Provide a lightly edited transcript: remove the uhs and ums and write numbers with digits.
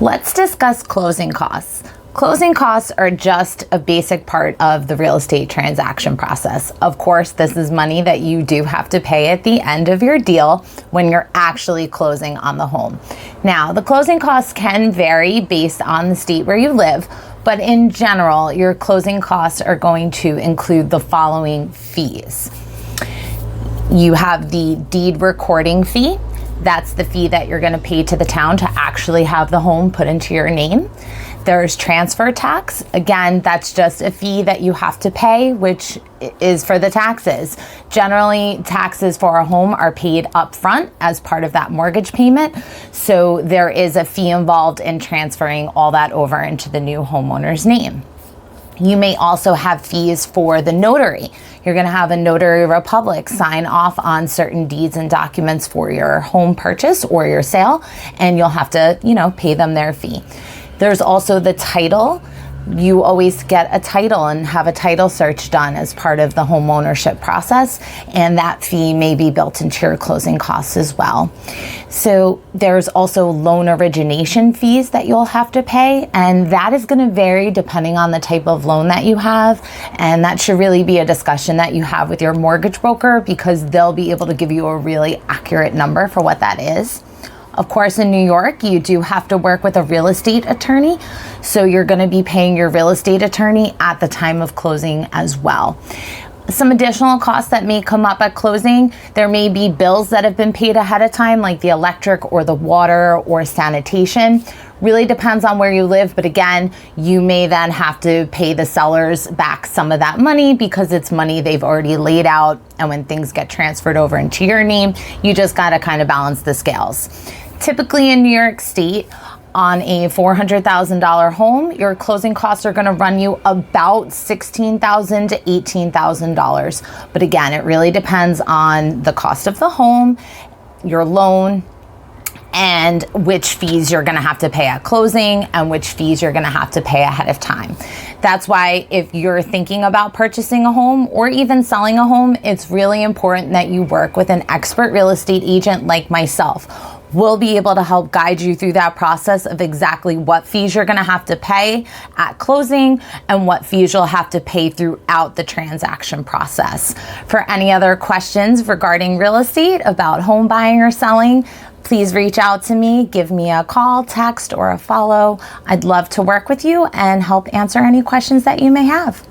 Let's discuss closing costs. Closing costs are just a basic part of the real estate transaction process. Of course, this is money that you do have to pay at the end of your deal when you're actually closing on the home. Now, the closing costs can vary based on the state where you live, but in general, your closing costs are going to include the following fees. You have the deed recording fee. That's the fee that you're going to pay to the town to actually have the home put into your name. There's transfer tax. Again, that's just a fee that you have to pay, which is for the taxes. Generally, taxes for a home are paid up front as part of that mortgage payment. So there is a fee involved in transferring all that over into the new homeowner's name. You may also have fees for the notary. You're going to have a notary republic sign off on certain deeds and documents for your home purchase or your sale, and you'll have to, pay them their fee. There's also the title. You always get a title and have a title search done as part of the home ownership process, and that fee may be built into your closing costs as well. So there's also loan origination fees that you'll have to pay, and that is going to vary depending on the type of loan that you have, and that should really be a discussion that you have with your mortgage broker because they'll be able to give you a really accurate number for what that is. Of course, in New York, you do have to work with a real estate attorney. So you're going to be paying your real estate attorney at the time of closing as well. Some additional costs that may come up at closing, there may be bills that have been paid ahead of time, like the electric or the water or sanitation. Really depends on where you live, but again, you may then have to pay the sellers back some of that money because it's money they've already laid out, and when things get transferred over into your name, you just got to kind of balance the scales. Typically in New York State, on a $400,000 home, your closing costs are going to run you about $16,000 to $18,000. But again, it really depends on the cost of the home, your loan, and which fees you're going to have to pay at closing and which fees you're going to have to pay ahead of time. That's why if you're thinking about purchasing a home or even selling a home, it's really important that you work with an expert real estate agent like myself. We'll be able to help guide you through that process of exactly what fees you're going to have to pay at closing and what fees you'll have to pay throughout the transaction process. For any other questions regarding real estate, about home buying or selling, please reach out to me, give me a call, text, or a follow. I'd love to work with you and help answer any questions that you may have.